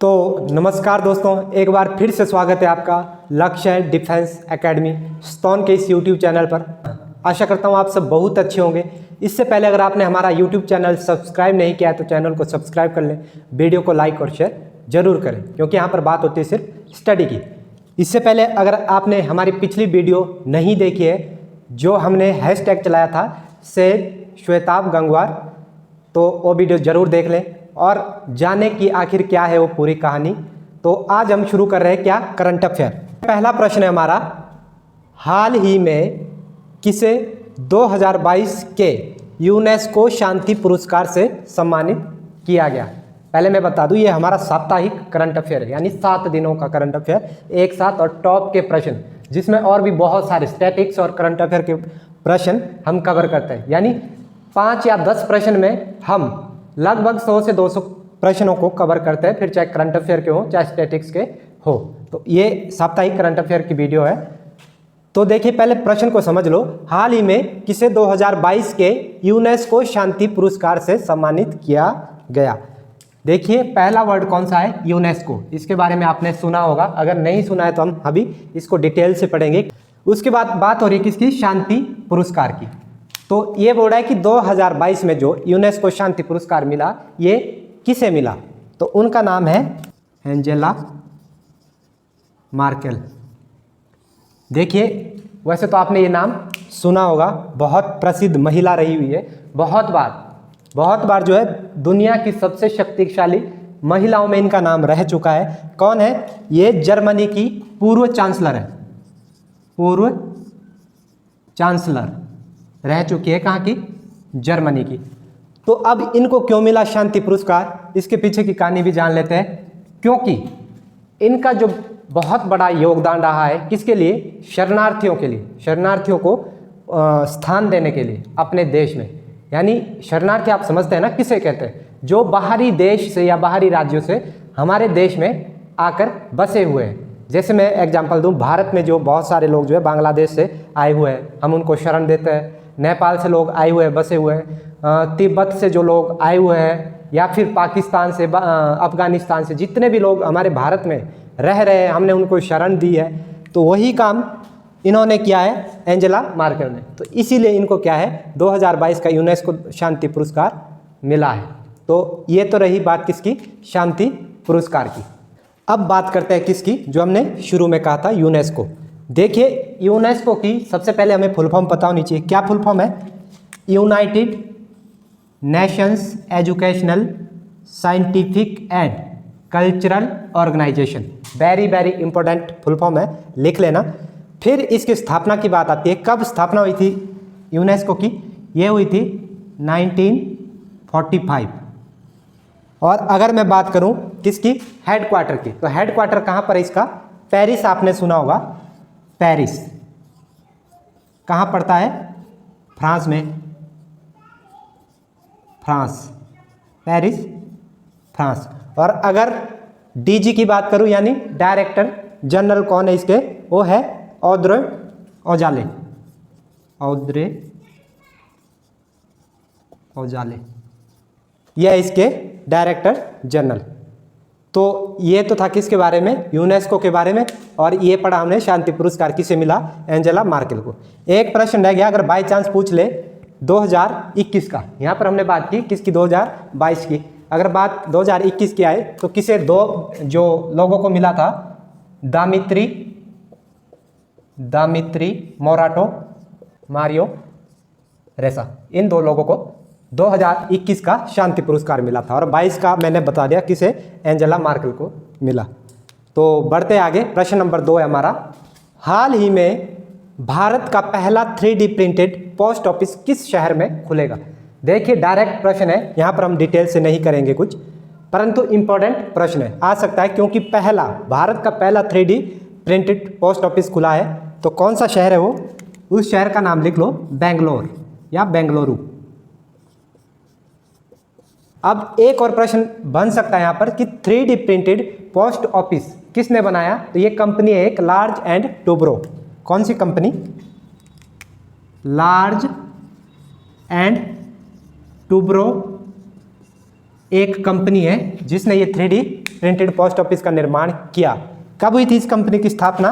तो नमस्कार दोस्तों, एक बार फिर से स्वागत है आपका लक्ष्य डिफेंस एकेडमी स्तौन के इस यूट्यूब चैनल पर। आशा करता हूँ आप सब बहुत अच्छे होंगे। इससे पहले अगर आपने हमारा यूट्यूब चैनल सब्सक्राइब नहीं किया है तो चैनल को सब्सक्राइब कर लें, वीडियो को लाइक और शेयर जरूर करें क्योंकि यहाँ पर बात होती है सिर्फ स्टडी की। इससे पहले अगर आपने हमारी पिछली वीडियो नहीं देखी है जो हमने हैशटैग चलाया था से श्वेताब गंगवार, तो वो वीडियो ज़रूर देख लें और जाने की आखिर क्या है वो पूरी कहानी। तो आज हम शुरू कर रहे हैं क्या, करंट अफेयर। पहला प्रश्न है हमारा, हाल ही में किसे 2022 के यूनेस्को शांति पुरस्कार से सम्मानित किया गया। पहले मैं बता दूं ये हमारा साप्ताहिक करंट अफेयर है, यानी 7 दिनों का करंट अफेयर एक साथ और टॉप के प्रश्न जिसमें और भी बहुत सारे स्टैटिक्स और करंट अफेयर के प्रश्न हम कवर करते हैं। यानी 5 या 10 प्रश्न में हम लगभग 100 से 200 प्रश्नों को कवर करते हैं, फिर चाहे करंट अफेयर के हो चाहे स्टैटिक्स के हो। तो ये साप्ताहिक करंट अफेयर की वीडियो है। तो देखिए पहले प्रश्न को समझ लो, हाल ही में किसे 2022 के यूनेस्को शांति पुरस्कार से सम्मानित किया गया। देखिए पहला वर्ड कौन सा है, यूनेस्को। इसके बारे में आपने सुना होगा, अगर नहीं सुना है तो हम अभी इसको डिटेल से पढ़ेंगे। उसके बाद बात हो रही है किसकी, शांति पुरस्कार की। तो ये बोल रहा है कि 2022 में जो यूनेस्को शांति पुरस्कार मिला ये किसे मिला, तो उनका नाम है एंजेला मार्केल। देखिए वैसे तो आपने ये नाम सुना होगा, बहुत प्रसिद्ध महिला रही हुई है, बहुत बार जो है दुनिया की सबसे शक्तिशाली महिलाओं में इनका नाम रह चुका है। कौन है ये, जर्मनी की पूर्व चांसलर है, पूर्व चांसलर रह चुकी है, कहाँ की, जर्मनी की। तो अब इनको क्यों मिला शांति पुरस्कार, इसके पीछे की कहानी भी जान लेते हैं। क्योंकि इनका जो बहुत बड़ा योगदान रहा है किसके लिए, शरणार्थियों के लिए, शरणार्थियों को स्थान देने के लिए अपने देश में। यानी शरणार्थी आप समझते हैं ना किसे कहते हैं, जो बाहरी देश से या बाहरी राज्यों से हमारे देश में आकर बसे हुए हैं। जैसे मैं एग्जांपल दूं, भारत में जो बहुत सारे लोग जो है बांग्लादेश से आए हुए हैं, हम उनको शरण देते हैं। नेपाल से लोग आए हुए हैं, बसे हुए हैं। तिब्बत से जो लोग आए हुए हैं, या फिर पाकिस्तान से, अफगानिस्तान से, जितने भी लोग हमारे भारत में रह रहे हैं, हमने उनको शरण दी है। तो वही काम इन्होंने किया है, एंजेला मार्केल ने। तो इसीलिए इनको क्या है 2022 का यूनेस्को शांति पुरस्कार मिला है। तो ये तो रही बात किसकी, शांति पुरस्कार की। अब बात करते हैं किसकी, जो हमने शुरू में कहा था, यूनेस्को। देखिए यूनेस्को की सबसे पहले हमें फुल फॉर्म पता होनी चाहिए। क्या फुल फॉर्म है, United Nations Educational Scientific and Cultural Organization. Very important full form है, लिख लेना। फिर इसकी स्थापना की बात आती है, कब स्थापना हुई थी यूनेस्को की, ये हुई थी 1945। और अगर मैं बात करूं किसकी, हेडक्वार्टर की, तो हेडक्वार्टर कहां पर है इसका, पेरिस। आपने सुना होगा पेरिस, कहां पड़ता है, फ्रांस में, फ्रांस, पेरिस फ्रांस। और अगर डीजी की बात करूं यानी डायरेक्टर जनरल कौन है इसके, वो है ऑद्रे औजाले, ऑद्रे औजाले, यह इसके डायरेक्टर जनरल। तो ये तो था किसके बारे में, यूनेस्को के बारे में। और ये पढ़ा हमने शांति पुरस्कार किसे मिला, एंजेला मार्केल को। एक प्रश्न रह गया, अगर बाय चांस पूछ ले 2021 का, यहाँ पर हमने बात की किसकी, 2022 की। अगर बात 2021 की आए तो किसे, दो जो लोगों को मिला था, दामित्री मोराटो, मारियो रेसा, इन 2 लोगों को 2021 का शांति पुरस्कार मिला था। और 22 का मैंने बता दिया किसे, एंजेला मार्केल को मिला। तो बढ़ते आगे, प्रश्न नंबर 2 है हमारा, हाल ही में भारत का पहला 3D प्रिंटेड पोस्ट ऑफिस किस शहर में खुलेगा। देखिए डायरेक्ट प्रश्न है, यहाँ पर हम डिटेल से नहीं करेंगे कुछ, परंतु इंपॉर्टेंट प्रश्न है, आ सकता है क्योंकि पहला, भारत का पहला 3D प्रिंटेड पोस्ट ऑफिस खुला है। तो कौन सा शहर है वो, उस शहर का नाम लिख लो, बेंगलोर या बेंगलुरु। अब एक और प्रश्न बन सकता है यहाँ पर कि 3D प्रिंटेड पोस्ट ऑफिस किसने बनाया, तो ये कंपनी है एक, लार्ज एंड टूब्रो। कौन सी कंपनी, लार्ज एंड टूब्रो एक कंपनी है जिसने ये 3D प्रिंटेड पोस्ट ऑफिस का निर्माण किया। कब हुई थी इस कंपनी की स्थापना?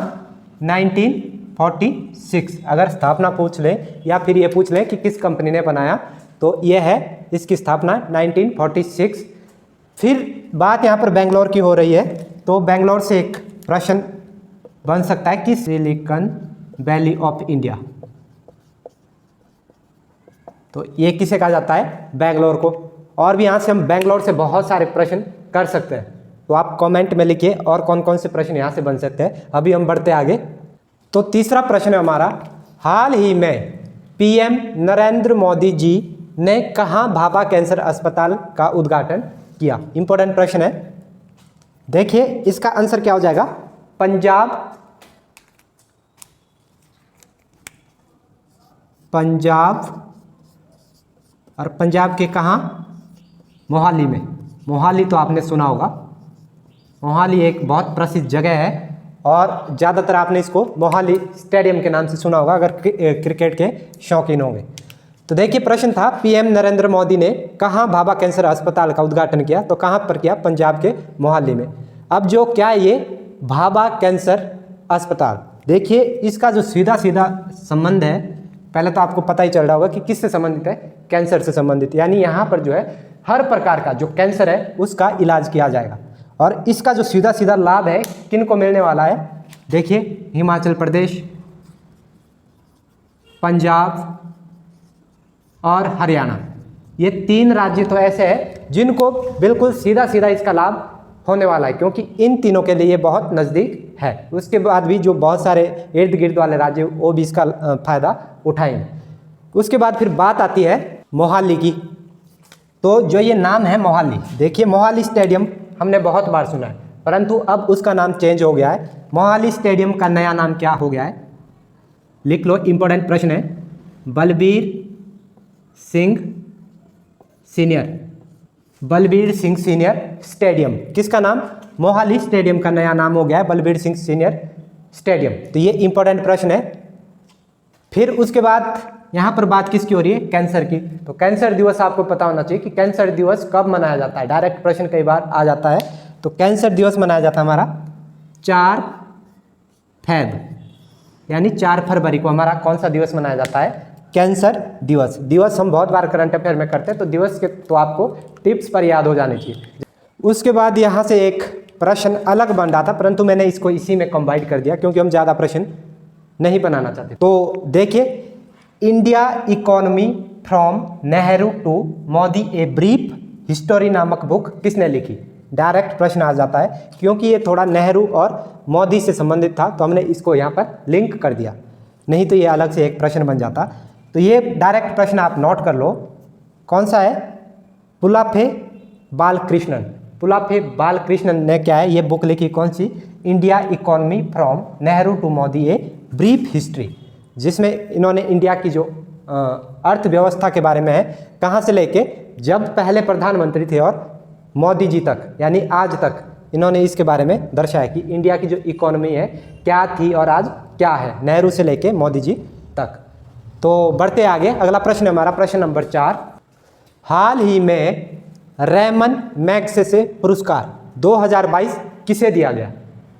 1946। अगर स्थापना पूछ लें या फिर ये पूछ लें कि किस कंपनी ने बनाया, तो ये है इसकी स्थापना 1946। फिर बात यहाँ पर बेंगलोर की हो रही है, तो बेंगलोर से एक प्रश्न बन सकता है कि सिलिकॉन वैली ऑफ इंडिया, तो ये किसे कहा जाता है? बेंगलोर को। और भी यहाँ से हम बेंगलोर से बहुत सारे प्रश्न कर सकते हैं, तो आप कमेंट में लिखिए और कौन कौन से प्रश्न यहाँ से बन सकते हैं। अभी हम बढ़ते आगे। तो तीसरा प्रश्न है हमारा, हाल ही में पीएम नरेंद्र मोदी जी ने कहाँ भाभा कैंसर अस्पताल का उद्घाटन किया? इंपॉर्टेंट प्रश्न है। देखिए इसका आंसर क्या हो जाएगा? पंजाब और पंजाब के कहाँ? मोहाली में। मोहाली तो आपने सुना होगा, मोहाली एक बहुत प्रसिद्ध जगह है और ज़्यादातर आपने इसको मोहाली स्टेडियम के नाम से सुना होगा अगर क्रिकेट के शौकीन होंगे। तो देखिए प्रश्न था, पीएम नरेंद्र मोदी ने कहाँ भाभा कैंसर अस्पताल का उद्घाटन किया? तो कहाँ पर किया? पंजाब के मोहाली में। अब जो क्या है ये भाभा कैंसर अस्पताल, देखिए इसका जो सीधा सीधा संबंध है, पहले तो आपको पता ही चल रहा होगा कि किससे संबंधित है? कैंसर से संबंधित। यानी यहाँ पर जो है हर प्रकार का जो कैंसर है उसका इलाज किया जाएगा। और इसका जो सीधा सीधा लाभ है किन को मिलने वाला है? देखिए हिमाचल प्रदेश, पंजाब और हरियाणा, ये 3 राज्य तो ऐसे हैं जिनको बिल्कुल सीधा सीधा इसका लाभ होने वाला है, क्योंकि इन तीनों के लिए बहुत नज़दीक है। उसके बाद भी जो बहुत सारे इर्द गिर्द वाले राज्य वो भी इसका फायदा उठाएंगे। उसके बाद फिर बात आती है मोहाली की। तो जो ये नाम है मोहाली, देखिए मोहाली स्टेडियम हमने बहुत बार सुना है, परंतु अब उसका नाम चेंज हो गया है। मोहाली स्टेडियम का नया नाम क्या हो गया है? लिख लो, इंपॉर्टेंट प्रश्न है। Balbir Singh senior stadium. किसका नाम? मोहाली स्टेडियम का नया नाम हो गया है बलबीर सिंह सीनियर स्टेडियम। तो ये इंपॉर्टेंट प्रश्न है। फिर उसके बाद यहाँ पर बात किसकी हो रही है? कैंसर की। तो कैंसर दिवस आपको पता होना चाहिए कि कैंसर दिवस कब मनाया जाता है। डायरेक्ट प्रश्न कई बार आ जाता है। तो कैंसर दिवस मनाया जाता है हमारा 4 फेब, यानी 4 फरवरी को हमारा कौन सा दिवस मनाया जाता है? कैंसर दिवस। दिवस हम बहुत बार करंट अफेयर में करते हैं, तो दिवस के तो आपको टिप्स पर याद हो जाने चाहिए। उसके बाद यहाँ से एक प्रश्न अलग बन रहा था, परंतु मैंने इसको इसी में कंबाइन कर दिया क्योंकि हम ज़्यादा प्रश्न नहीं बनाना चाहते। तो देखिए, India economy from Nehru to Modi a brief history नामक बुक किसने लिखी? डायरेक्ट प्रश्न आ जाता है, क्योंकि ये थोड़ा नेहरू और मोदी से संबंधित था तो हमने इसको यहाँ पर लिंक कर दिया, नहीं तो ये अलग से एक प्रश्न बन जाता। तो ये डायरेक्ट प्रश्न आप नोट कर लो। कौन सा है? पुलाफे बालकृष्णन। पुलाफे बालकृष्णन ने क्या है, ये बुक लिखी, कौन सी? India economy from Nehru to Modi a brief history, जिसमें इन्होंने इंडिया की जो अर्थव्यवस्था के बारे में है, कहाँ से लेके जब पहले प्रधानमंत्री थे और मोदी जी तक, यानी आज तक, इन्होंने इसके बारे में दर्शाया कि इंडिया की जो इकोनॉमी है क्या थी और आज क्या है, नेहरू से लेके मोदी जी तक। तो बढ़ते आगे, अगला प्रश्न है हमारा, प्रश्न नंबर 4। हाल ही में रेमन मैग्सेसे पुरस्कार 2022 किसे दिया गया?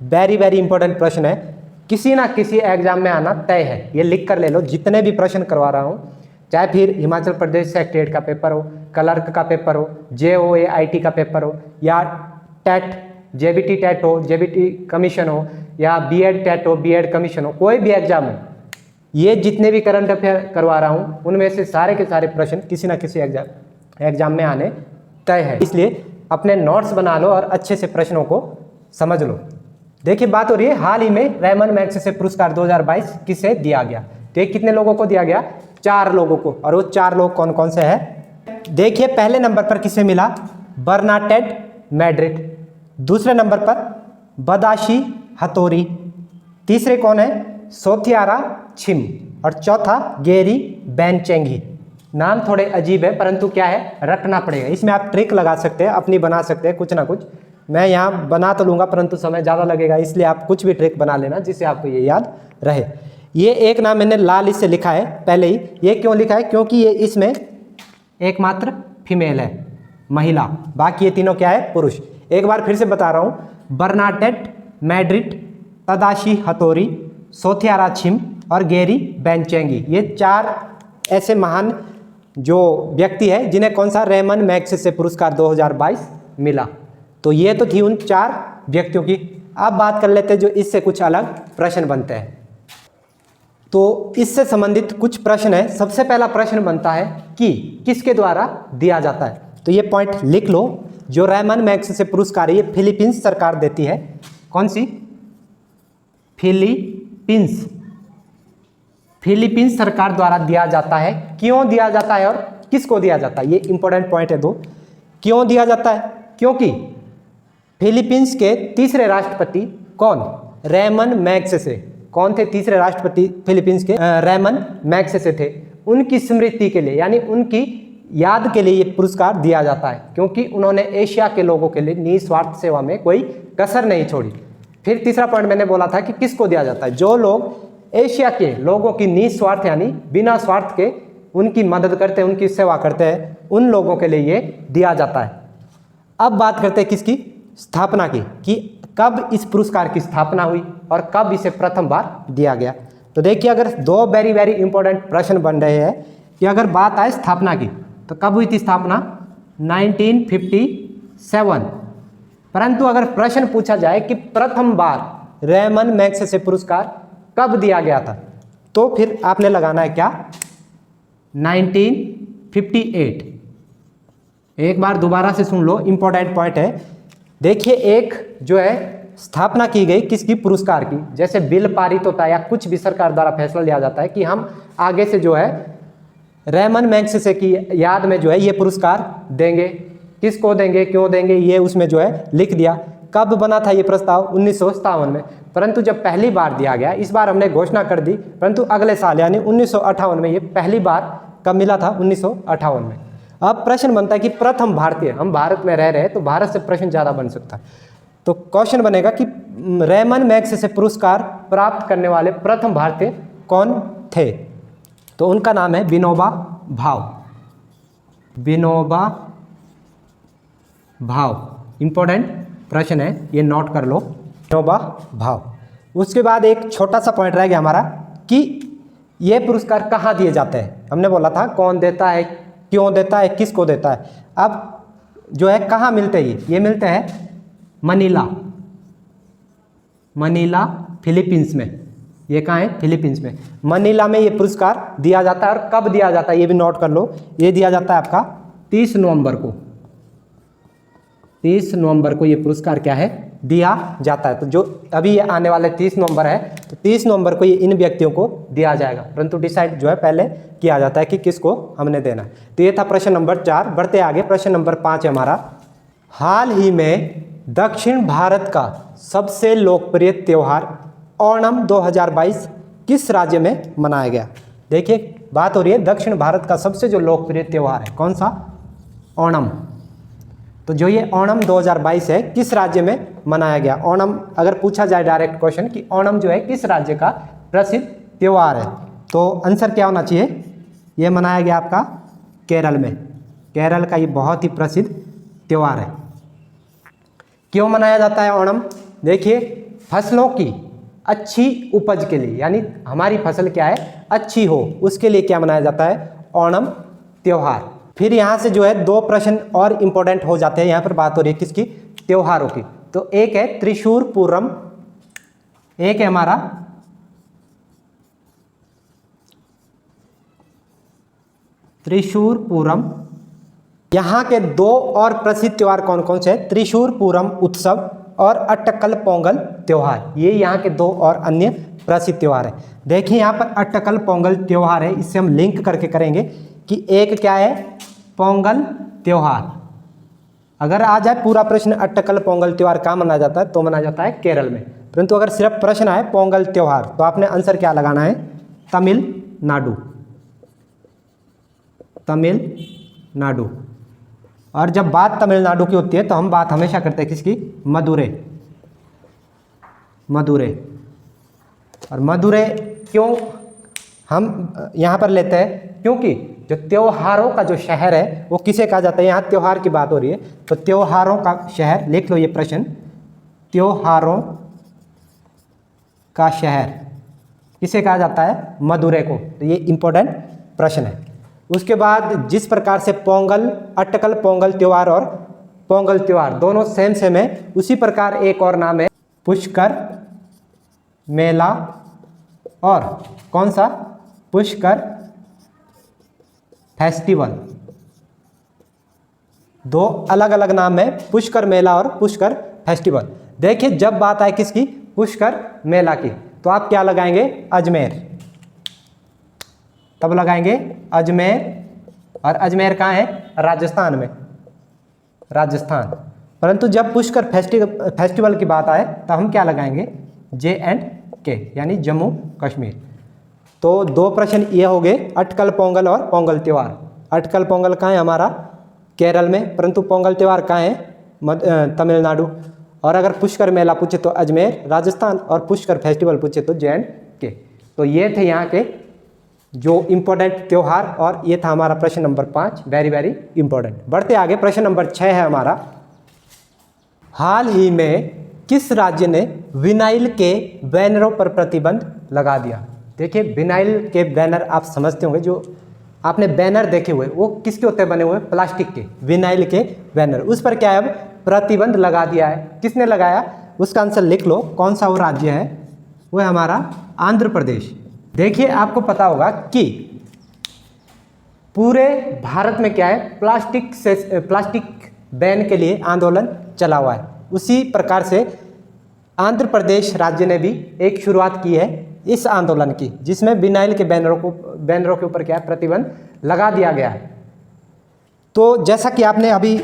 वेरी वेरी इंपॉर्टेंट प्रश्न है, किसी ना किसी एग्जाम में आना तय है। ये लिख कर ले लो, जितने भी प्रश्न करवा रहा हूँ, चाहे फिर हिमाचल प्रदेश सेक्रेटरीट का पेपर हो, क्लर्क का पेपर हो, JOAIT का पेपर हो, या टेट JBT टेट हो, JBT कमीशन हो, या BEd टेट हो, BEd कमीशन हो, कोई भी एग्जाम हो, ये जितने भी करंट अफेयर करवा रहा हूँ उनमें से सारे के सारे प्रश्न किसी ना किसी एग्जाम में आने तय है। इसलिए अपने नोट्स बना लो और अच्छे से प्रश्नों को समझ लो। देखिए बात हो रही है हाल ही में रेमन मैग्सेसे पुरस्कार 2022 किसे दिया गया? तो कितने लोगों को दिया गया? 4 लोगों को। और वो 4 लोग कौन कौन से हैं? देखिए पहले नंबर पर किसे मिला? Bernadette Madrid. दूसरे नंबर पर बदाशी हथोरी। तीसरे कौन है? सोथियारा छिम। और चौथा गेरी बेनचेंगी। नाम थोड़े अजीब है, परंतु क्या है, रटना पड़ेगा। इसमें आप ट्रिक लगा सकते हैं, अपनी बना सकते हैं कुछ ना कुछ। मैं यहाँ बना तो लूँगा परंतु समय ज़्यादा लगेगा, इसलिए आप कुछ भी ट्रिक बना लेना जिससे आपको ये याद रहे। ये एक नाम मैंने लाल इससे लिखा है पहले ही। ये क्यों लिखा है? क्योंकि ये इसमें एकमात्र फीमेल है, महिला, बाकी ये तीनों क्या है? पुरुष। एक बार फिर से बता रहा हूँ, बर्नाडेट मैड्रिड, तदाशी हथोरी, सोथियारा छिम और गेरी बेंचेंगी, ये 4 ऐसे महान जो व्यक्ति है जिन्हें कौन सा रेमन मैग्सेसे पुरस्कार 2022 मिला। तो ये तो थी उन 4 व्यक्तियों की। अब बात कर लेते हैं जो इससे कुछ अलग प्रश्न बनते हैं। तो इससे संबंधित कुछ प्रश्न है। सबसे पहला प्रश्न बनता है कि किसके द्वारा दिया जाता है। तो ये पॉइंट लिख लो, जो रेमन मैग्सेसे पुरस्कार है ये फिलीपींस सरकार देती है। कौन सी? फिलीपींस। फिलीपींस सरकार द्वारा दिया जाता है। क्यों दिया जाता है और किसको दिया जाता है, ये इंपॉर्टेंट पॉइंट है 2। क्यों दिया जाता है? क्योंकि फिलीपींस के तीसरे राष्ट्रपति कौन? Ramon Magsaysay. कौन थे तीसरे राष्ट्रपति फिलीपींस के? रेमन मैग्सेसे थे। उनकी स्मृति के लिए यानी उनकी याद के लिए ये पुरस्कार दिया जाता है, क्योंकि उन्होंने एशिया के लोगों के लिए निस्वार्थ सेवा में कोई कसर नहीं छोड़ी। फिर तीसरा पॉइंट मैंने बोला था कि किसको दिया जाता है, जो लोग एशिया के लोगों की निस्वार्थ यानी बिना स्वार्थ के उनकी मदद करते हैं, उनकी सेवा करते हैं, उन लोगों के लिए ये दिया जाता है। अब बात करते हैं किसकी? स्थापना की, कि कब इस पुरस्कार की स्थापना हुई और कब इसे प्रथम बार दिया गया। तो देखिए, अगर 2 वेरी वेरी इंपॉर्टेंट प्रश्न बन रहे हैं कि अगर बात आए स्थापना की तो कब हुई थी स्थापना? 1957। परंतु अगर प्रश्न पूछा जाए कि प्रथम बार रेमन मैग्सेसे पुरस्कार कब दिया गया था, तो फिर आपने लगाना है क्या? 1958। एक बार दोबारा से सुन लो, इंपॉर्टेंट पॉइंट है। देखिए, एक जो है स्थापना की गई किसकी? पुरस्कार की। जैसे बिल पारित होता है या कुछ भी सरकार द्वारा फैसला लिया जाता है कि हम आगे से जो है रेमन मैग्सेसे की याद में जो है ये पुरस्कार देंगे। किसको देंगे, क्यों देंगे, ये उसमें जो है लिख दिया। कब बना था ये प्रस्ताव? 1957 में। परंतु जब पहली बार दिया गया, इस बार हमने घोषणा कर दी, परंतु अगले साल यानी 1958 में ये पहली बार कब मिला था? 1958 में। अब प्रश्न बनता है कि प्रथम भारतीय, हम भारत में रह रहे हैं तो भारत से प्रश्न ज़्यादा बन सकता है। तो क्वेश्चन बनेगा कि रेमन मैग्सेसे पुरस्कार प्राप्त करने वाले प्रथम भारतीय कौन थे? तो उनका नाम है विनोबा भावे। विनोबा भावे इंपॉर्टेंट प्रश्न है, ये नोट कर लो, विनोबा भावे। उसके बाद एक छोटा सा पॉइंट रह गया हमारा कि ये पुरस्कार कहाँ दिए जाते हैं। हमने बोला था कौन देता है, क्यों देता है, किसको देता है। अब जो है कहाँ मिलते हैं ये मिलते हैं मनीला। मनीला फिलीपींस में। ये कहाँ है? फिलीपींस में। मनीला में ये पुरस्कार दिया जाता है। और कब दिया जाता है ये भी नोट कर लो, ये दिया जाता है आपका 30 नवंबर को। 30 नवंबर को ये पुरस्कार क्या है? दिया जाता है। तो जो अभी ये आने वाले 30 नवंबर है, तो 30 नवंबर को ये इन व्यक्तियों को दिया जाएगा, परंतु डिसाइड जो है पहले किया जाता है कि किसको हमने देना है। तो ये था प्रश्न नंबर 4। बढ़ते आगे, प्रश्न नंबर 5 है हमारा। हाल ही में दक्षिण भारत का सबसे लोकप्रिय त्यौहार ओणम 2022 किस राज्य में मनाया गया? देखिए, बात हो रही है दक्षिण भारत का सबसे जो लोकप्रिय त्यौहार है, कौन सा? ओणम। तो जो ये ओणम 2022 है, किस राज्य में मनाया गया? ओणम अगर पूछा जाए डायरेक्ट क्वेश्चन कि ओणम जो है किस राज्य का प्रसिद्ध त्यौहार है, तो आंसर क्या होना चाहिए? ये मनाया गया आपका केरल में। केरल का ये बहुत ही प्रसिद्ध त्यौहार है। क्यों मनाया जाता है ओणम? देखिए, फसलों की अच्छी उपज के लिए, यानी हमारी फसल क्या है? अच्छी हो, उसके लिए क्या मनाया जाता है? ओणम त्यौहार। फिर यहाँ से जो है 2 प्रश्न और इम्पोर्टेंट हो जाते हैं। यहाँ पर बात हो रही है किसकी? त्योहारों की। तो एक है त्रिशूर पूरम, एक है हमारा त्रिशूर पूरम। यहाँ के 2 और प्रसिद्ध त्यौहार कौन कौन से हैं? त्रिशूर पूरम उत्सव और अट्टकल पोंगल त्यौहार। ये यहाँ के 2 और अन्य प्रसिद्ध त्यौहार है। देखिए, यहाँ पर अट्टकल पोंगल त्यौहार है, इससे हम लिंक करके करेंगे कि एक क्या है? पोंगल त्यौहार। अगर आ जाए पूरा प्रश्न अट्टकल पोंगल त्यौहार कहाँ मनाया जाता है, तो मनाया जाता है केरल में। परंतु अगर सिर्फ प्रश्न आए पोंगल त्यौहार, तो आपने आंसर क्या लगाना है? तमिलनाडु। तमिलनाडु। और जब बात तमिलनाडु की होती है तो हम बात हमेशा करते हैं किसकी? मदुरै। मदुरै। और मदुरै क्यों हम यहाँ पर लेते हैं? क्योंकि जो त्योहारों का जो शहर है वो किसे कहा जाता है? यहाँ त्योहार की बात हो रही है, तो त्योहारों का शहर लिख लो ये प्रश्न, त्योहारों का शहर किसे कहा जाता है? मदुरै को। तो ये इंपॉर्टेंट प्रश्न है। उसके बाद जिस प्रकार से पोंगल, अटकल पोंगल त्योहार और पोंगल त्योहार दोनों सेम सेम है, उसी प्रकार एक और नाम है पुष्कर मेला और कौन सा? पुष्कर फेस्टिवल। दो अलग अलग नाम है, पुष्कर मेला और पुष्कर फेस्टिवल। देखिए जब बात आए किसकी? पुष्कर मेला की, तो आप क्या लगाएंगे? अजमेर। तब लगाएंगे अजमेर, और अजमेर कहाँ है? राजस्थान में, राजस्थान। परंतु जब पुष्कर फेस्टिवल की बात आए तो हम क्या लगाएंगे? JNK यानी जम्मू कश्मीर। तो दो प्रश्न ये हो गए, अटकल पोंगल और पोंगल त्यौहार। अटकल पोंगल कहाँ है? हमारा केरल में, परंतु पोंगल त्यौहार कहाँ है? तमिलनाडु। और अगर पुष्कर मेला पूछे तो अजमेर राजस्थान, और पुष्कर फेस्टिवल पूछे तो JNK। तो ये थे यहाँ के जो इम्पोर्टेंट त्यौहार, और ये था हमारा प्रश्न नंबर 5, वेरी वेरी इंपॉर्टेंट। बढ़ते आगे, प्रश्न नंबर 6 है हमारा, हाल ही में किस राज्य ने विनाइल के बैनरों पर प्रतिबंध लगा दिया? देखिए विनाइल के बैनर आप समझते होंगे, जो आपने बैनर देखे हुए वो किसके होते हैं? बने हुए प्लास्टिक के, विनाइल के बैनर। उस पर क्या है? अब प्रतिबंध लगा दिया है। किसने लगाया? उसका आंसर लिख लो, कौन सा वो राज्य है? वो है हमारा आंध्र प्रदेश। देखिए आपको पता होगा कि पूरे भारत में क्या है? प्लास्टिक बैन के लिए आंदोलन चला हुआ है। उसी प्रकार से आंध्र प्रदेश राज्य ने भी एक शुरुआत की है इस आंदोलन की, जिसमें विनाइल के बैनरों के ऊपर क्या है? प्रतिबंध लगा दिया गया है। तो जैसा कि आपने अभी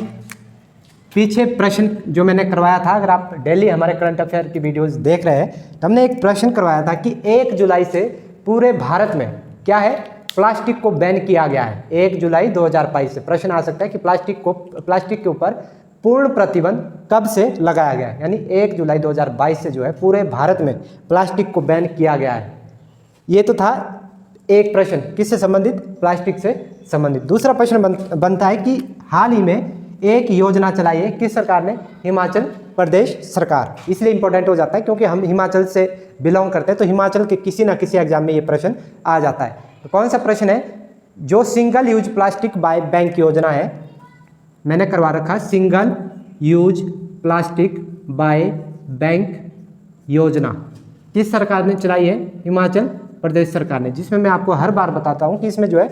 पीछे प्रश्न जो मैंने करवाया था, अगर आप डेली हमारे करंट अफेयर की वीडियोस देख रहे हैं, तो हमने एक प्रश्न करवाया था कि 1 जुलाई से पूरे भारत में क्या है? प्लास्टिक को बैन किया गया है। 1 जुलाई 2022 से प्रश्न आ सकता है कि प्लास्टिक के ऊपर पूर्ण प्रतिबंध कब से लगाया गया है? यानी 1 जुलाई 2022 से जो है पूरे भारत में प्लास्टिक को बैन किया गया है। ये तो था एक प्रश्न, किससे संबंधित? प्लास्टिक से संबंधित। दूसरा प्रश्न बनता है कि हाल ही में एक योजना चलाई है, किस सरकार ने? हिमाचल प्रदेश सरकार। इसलिए इंपॉर्टेंट हो जाता है क्योंकि हम हिमाचल से बिलोंग करते हैं, तो हिमाचल के किसी ना किसी एग्जाम में ये प्रश्न आ जाता है। तो कौन सा प्रश्न है? जो single use plastic by bank योजना है, मैंने करवा रखा single use plastic by bank योजना, किस सरकार ने चलाई है? हिमाचल प्रदेश सरकार ने। जिसमें मैं आपको हर बार बताता हूँ कि इसमें जो है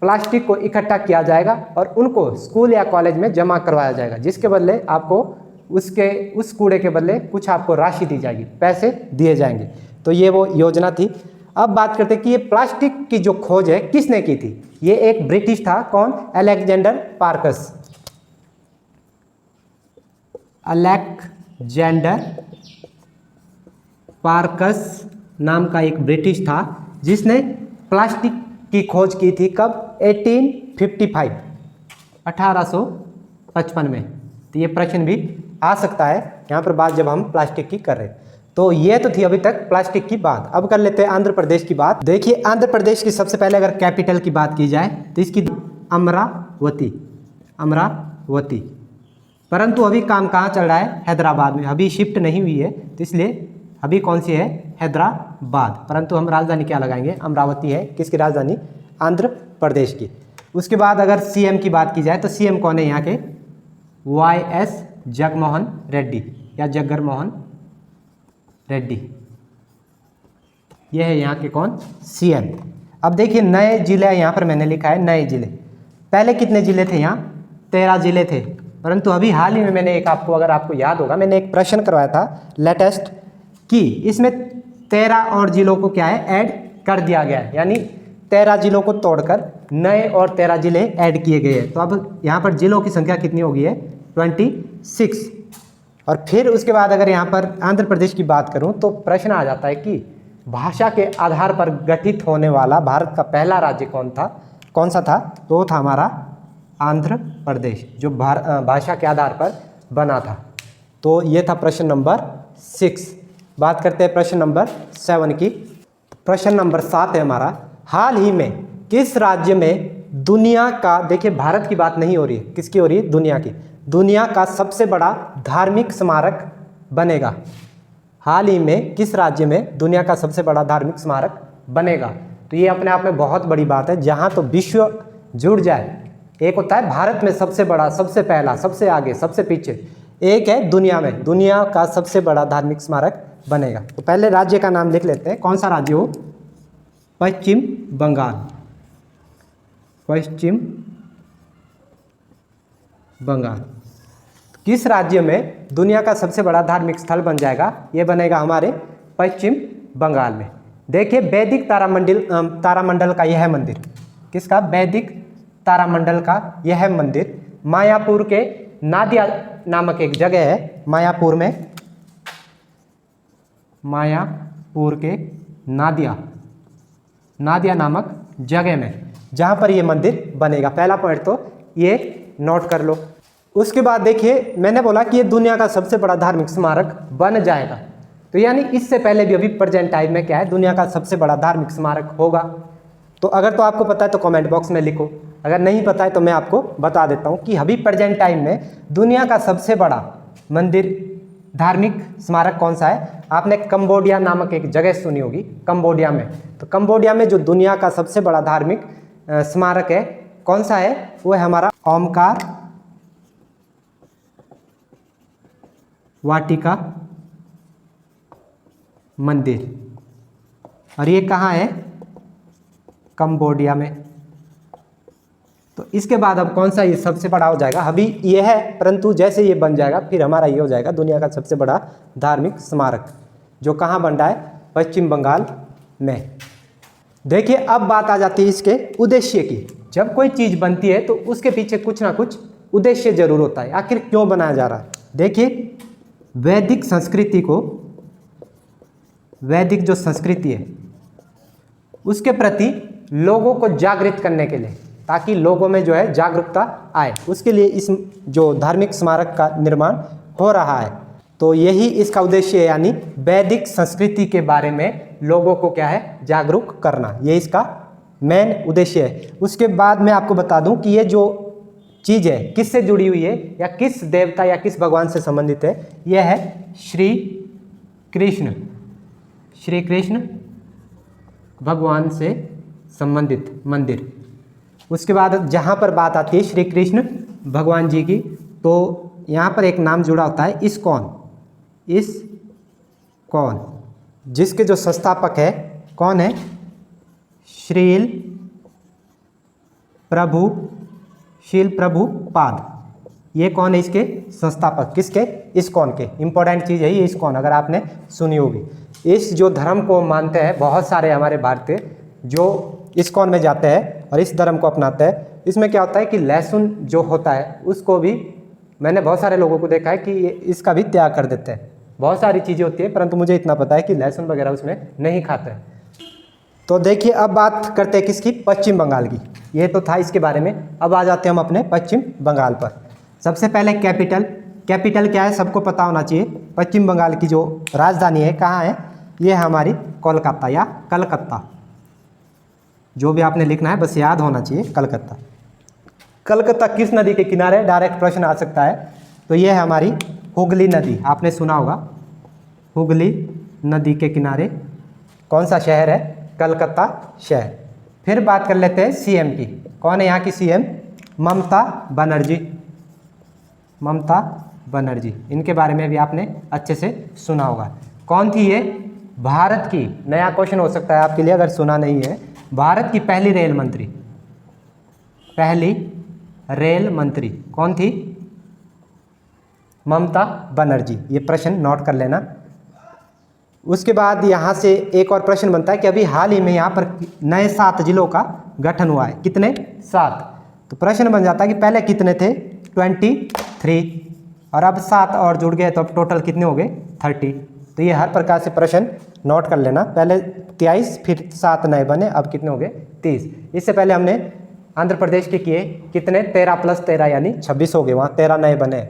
प्लास्टिक को इकट्ठा किया जाएगा और उनको स्कूल या कॉलेज में जमा करवाया जाएगा, जिसके बदले आपको उस कूड़े के बदले कुछ आपको राशि दी जाएगी, पैसे दिए जाएंगे। तो ये वो योजना थी। अब बात करते हैं कि ये प्लास्टिक की जो खोज है किसने की थी? ये एक ब्रिटिश था, कौन? Alexander parks. अलेक्जेंडर पार्कस नाम का एक ब्रिटिश था जिसने प्लास्टिक की खोज की थी। कब? 1855, 1855 में। तो ये प्रश्न भी आ सकता है यहाँ पर बात जब हम प्लास्टिक की कर रहे हैं। तो ये तो थी अभी तक प्लास्टिक की बात। अब कर लेते हैं आंध्र प्रदेश की बात। देखिए आंध्र प्रदेश की सबसे पहले अगर कैपिटल की बात की जाए तो इसकी अमरावती, अमरावती। परंतु अभी काम कहाँ चल रहा है? हैदराबाद में। अभी शिफ्ट नहीं हुई है, तो इसलिए अभी कौन सी है? हैदराबाद। परंतु हम राजधानी क्या लगाएंगे? अमरावती है। किसकी राजधानी? आंध्र प्रदेश की। उसके बाद अगर सीएम की बात की जाए तो सीएम कौन है यहाँ के? YS जगनमोहन रेड्डी या जगनमोहन रेड्डी, ये है यहाँ के कौन? सीएम। अब देखिए नए जिले यहाँ पर मैंने लिखा है, नए जिले। पहले कितने जिले थे यहाँ? 13 जिले थे। परंतु अभी हाल ही में मैंने एक अगर आपको याद होगा, मैंने एक प्रश्न करवाया था लेटेस्ट कि इसमें 13 और जिलों को क्या है? ऐड कर दिया गया है। यानी 13 जिलों को तोड़कर नए और 13 जिले ऐड किए गए हैं। तो अब यहाँ पर जिलों की संख्या कितनी हो गई है? 26। और फिर उसके बाद अगर यहाँ पर आंध्र प्रदेश की बात करूँ तो प्रश्न आ जाता है कि भाषा के आधार पर गठित होने वाला भारत का पहला राज्य कौन सा था? तो वो था हमारा आंध्र प्रदेश, जो भाषा के आधार पर बना था। तो ये था प्रश्न नंबर 6। बात करते हैं प्रश्न नंबर 7 की। प्रश्न नंबर 7 है हमारा, हाल ही में किस राज्य में दुनिया का, देखिए भारत की बात नहीं हो रही है, किसकी हो रही है, दुनिया की, दुनिया का सबसे बड़ा धार्मिक स्मारक बनेगा। हाल ही में किस राज्य में दुनिया का सबसे बड़ा धार्मिक स्मारक बनेगा। तो ये अपने आप में बहुत बड़ी बात है, जहाँ तो विश्व जुड़ जाए। एक होता है भारत में सबसे बड़ा, सबसे पहला, सबसे आगे, सबसे पीछे, एक है दुनिया में, दुनिया का सबसे बड़ा धार्मिक स्मारक बनेगा। तो पहले राज्य का नाम लिख लेते हैं, कौन सा राज्य हो, पश्चिम बंगाल, पश्चिम बंगाल। किस राज्य में दुनिया का सबसे बड़ा धार्मिक स्थल बन जाएगा, ये बनेगा हमारे पश्चिम बंगाल में। देखिए वैदिक तारामंडल का यह मंदिर, किसका, वैदिक तारामंडल का यह मंदिर मायापुर के नादिया नामक एक जगह है, मायापुर में, मायापुर के नादिया नामक जगह में, जहाँ पर ये मंदिर बनेगा। पहला पॉइंट तो ये नोट कर लो। उसके बाद देखिए मैंने बोला कि ये दुनिया का सबसे बड़ा धार्मिक स्मारक बन जाएगा, तो यानी इससे पहले भी अभी प्रेजेंट टाइम में क्या है, दुनिया का सबसे बड़ा धार्मिक स्मारक होगा। तो अगर तो आपको पता है तो कमेंट बॉक्स में लिखो, अगर नहीं पता है तो मैं आपको बता देता हूँ कि अभी प्रेजेंट टाइम में दुनिया का सबसे बड़ा मंदिर, धार्मिक स्मारक कौन सा है। आपने कंबोडिया नामक एक जगह सुनी होगी, कंबोडिया में, तो कंबोडिया में जो दुनिया का सबसे बड़ा धार्मिक स्मारक है कौन सा है, वो है हमारा ओमकार वाटिका मंदिर, और ये कहाँ है, कंबोडिया में। तो इसके बाद अब कौन सा ये सबसे बड़ा हो जाएगा, अभी ये है, परंतु जैसे ये बन जाएगा फिर हमारा ये हो जाएगा दुनिया का सबसे बड़ा धार्मिक स्मारक, जो कहाँ बन रहा है, पश्चिम बंगाल में। देखिए अब बात आ जाती है इसके उद्देश्य की। जब कोई चीज़ बनती है तो उसके पीछे कुछ ना कुछ उद्देश्य जरूर होता है, आखिर क्यों बनाया जा रहा है। देखिए वैदिक संस्कृति को, वैदिक जो संस्कृति है उसके प्रति लोगों को जागृत करने के लिए, ताकि लोगों में जो है जागरूकता आए, उसके लिए इस जो धार्मिक स्मारक का निर्माण हो रहा है। तो यही इसका उद्देश्य है, यानी वैदिक संस्कृति के बारे में लोगों को क्या है, जागरूक करना, ये इसका मेन उद्देश्य है। उसके बाद मैं आपको बता दूं कि ये जो चीज़ है किससे जुड़ी हुई है, या किस देवता या किस भगवान से संबंधित है, यह है श्री कृष्ण, श्री कृष्ण भगवान से संबंधित मंदिर। उसके बाद जहाँ पर बात आती है श्री कृष्ण भगवान जी की, तो यहाँ पर एक नाम जुड़ा होता है इस्कॉन, इस्कॉन, जिसके जो संस्थापक है कौन है, श्रील प्रभुपाद। ये कौन है, इसके संस्थापक, किसके, इस्कॉन के। इंपॉर्टेंट चीज़ है ये इस्कॉन, अगर आपने सुनी होगी। इस जो धर्म को मानते हैं बहुत सारे हमारे भारतीय जो इस्कॉन में जाते हैं और इस धर्म को अपनाते हैं। इसमें क्या होता है कि लहसुन जो होता है उसको भी, मैंने बहुत सारे लोगों को देखा है कि इसका भी त्याग कर देते हैं। बहुत सारी चीज़ें होती है, परंतु मुझे इतना पता है कि लहसुन वगैरह उसमें नहीं खाते हैं। तो देखिए अब बात करते हैं किसकी, पश्चिम बंगाल की। ये तो था इसके बारे में, अब आ जाते हैं हम अपने पश्चिम बंगाल पर। सबसे पहले कैपिटल, कैपिटल क्या है सबको पता होना चाहिए। पश्चिम बंगाल की जो राजधानी है कहाँ है, ये है हमारी कोलकाता या कलकत्ता, जो भी आपने लिखना है बस याद होना चाहिए, कलकत्ता। कलकत्ता किस नदी के किनारे है, डायरेक्ट प्रश्न आ सकता है। तो ये है हमारी हुगली नदी, आपने सुना होगा, हुगली नदी के किनारे कौन सा शहर है, कलकत्ता शहर। फिर बात कर लेते हैं सीएम की। कौन है यहाँ की सीएम, ममता बनर्जी, ममता बनर्जी। इनके बारे में भी आपने अच्छे से सुना होगा। कौन थी ये, भारत की, नया क्वेश्चन हो सकता है आपके लिए अगर सुना नहीं है, भारत की पहली रेल मंत्री, पहली रेल मंत्री कौन थी, ममता बनर्जी। ये प्रश्न नोट कर लेना। उसके बाद यहाँ से एक और प्रश्न बनता है कि अभी हाल ही में यहाँ पर नए 7 जिलों का गठन हुआ है, कितने, 7। तो प्रश्न बन जाता है कि पहले कितने थे, 23, और अब 7 और जुड़ गए तो अब टोटल कितने हो गए, 30। तो ये हर प्रकार से प्रश्न नोट कर लेना। पहले 23, फिर 7 नए बने, अब कितने हो गए, 30। इससे पहले हमने आंध्र प्रदेश के किए, कितने, 13 + 13 यानी 26 हो गए, वहाँ 13 नए बने।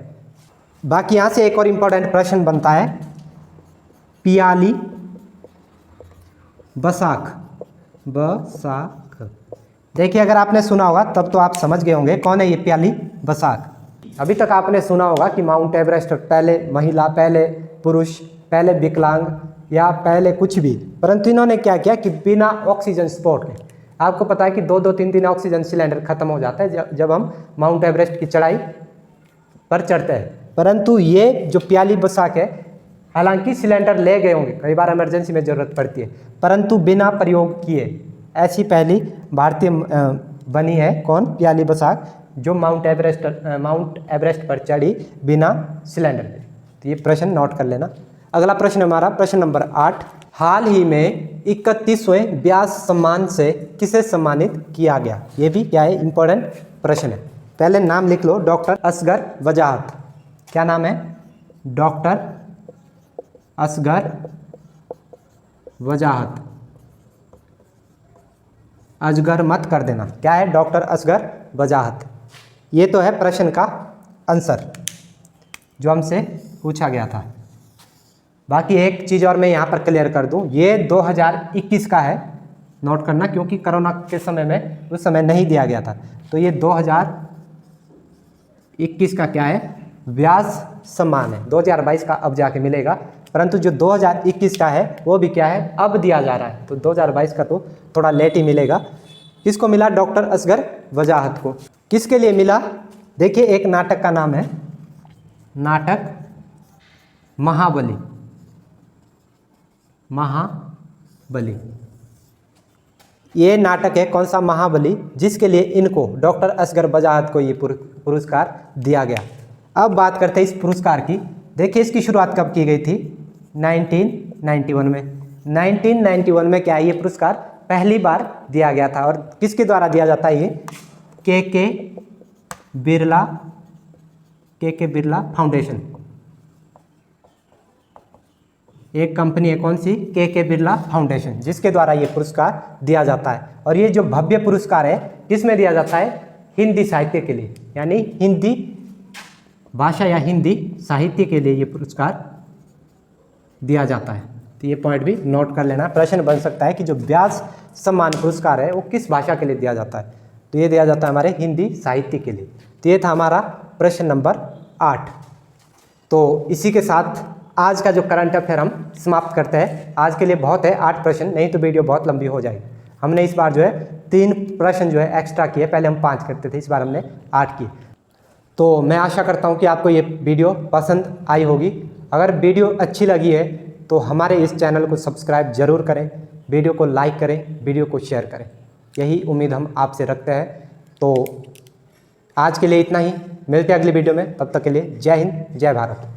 बाकी यहाँ से एक और इम्पोर्टेंट प्रश्न बनता है, पियाली बैसाख, देखिए अगर आपने सुना होगा तब तो आप समझ गए होंगे कौन है ये प्याली बसाक। अभी तक आपने सुना होगा कि माउंट एवरेस्ट पहले महिला, पहले पुरुष, पहले विकलांग या पहले कुछ भी, परंतु इन्होंने क्या किया कि बिना ऑक्सीजन सपोर्ट के, आपको पता है कि 2-2 3-3 ऑक्सीजन सिलेंडर खत्म हो जाता है जब हम माउंट एवरेस्ट की चढ़ाई पर चढ़ते हैं, परंतु ये जो प्याली बसाक है हालांकि सिलेंडर ले गए होंगे, कई बार इमरजेंसी में ज़रूरत पड़ती है, परंतु बिना प्रयोग किए ऐसी पहली भारतीय बनी है कौन, प्याली बसाक, जो माउंट एवरेस्ट पर चढ़ी बिना सिलेंडर के। तो ये प्रश्न नोट कर लेना। अगला प्रश्न हमारा प्रश्न नंबर 8, हाल ही में 31वें व्यास सम्मान से किसे सम्मानित किया गया। ये भी क्या है, इंपॉर्टेंट प्रश्न है। पहले नाम लिख लो, डॉक्टर असगर वजाहत। क्या नाम है, डॉक्टर असगर वजाहत। अजगर मत कर देना, क्या है, डॉक्टर असगर वजाहत। ये तो है प्रश्न का आंसर जो हमसे पूछा गया था। बाकी एक चीज़ और मैं यहाँ पर क्लियर कर दूँ, ये 2021 का है, नोट करना, क्योंकि कोरोना के समय में उस समय नहीं दिया गया था। तो ये 2021 का क्या है, व्यास सम्मान है। 2022 का अब जाके मिलेगा, परंतु जो 2021 का है वो भी क्या है, अब दिया जा रहा है। तो 2022 का तो थोड़ा लेट ही मिलेगा। किसको मिला, डॉक्टर असगर वजाहत को। किसके लिए मिला, देखिए एक नाटक का नाम है, नाटक महाबली। महाबली ये नाटक है, कौन सा, महाबली, जिसके लिए इनको डॉक्टर असगर वजाहत को ये पुरस्कार दिया गया। अब बात करते हैं इस पुरस्कार की। देखिए इसकी शुरुआत कब की गई थी, 1991 में। 1991 में क्या है, ये पुरस्कार पहली बार दिया गया था। और किसके द्वारा दिया जाता है, ये के बिरला फाउंडेशन। एक कंपनी है, कौन सी, के बिरला फाउंडेशन, जिसके द्वारा ये पुरस्कार दिया जाता है। और ये जो भव्य पुरस्कार है किस में दिया जाता है, हिंदी साहित्य के लिए, यानी हिंदी भाषा या हिंदी साहित्य के लिए ये पुरस्कार दिया जाता है। तो ये पॉइंट भी नोट कर लेना। प्रश्न बन सकता है कि जो व्यास सम्मान पुरस्कार है वो किस भाषा के लिए दिया जाता है, तो ये दिया जाता है हमारे हिंदी साहित्य के लिए। तो ये था हमारा प्रश्न नंबर 8। तो इसी के साथ आज का जो करंट अफेयर हम समाप्त करते हैं। आज के लिए बहुत है 8 प्रश्न, नहीं तो वीडियो बहुत लंबी हो जाएगी। हमने इस बार जो है 3 प्रश्न जो है एक्स्ट्रा किए, पहले हम 5 करते थे, इस बार हमने 8 किए। तो मैं आशा करता हूँ कि आपको ये वीडियो पसंद आई होगी। अगर वीडियो अच्छी लगी है तो हमारे इस चैनल को सब्सक्राइब जरूर करें, वीडियो को लाइक करें, वीडियो को शेयर करें, यही उम्मीद हम आपसे रखते हैं। तो आज के लिए इतना ही, मिलते हैं अगली वीडियो में, तब तक के लिए जय हिंद, जय भारत।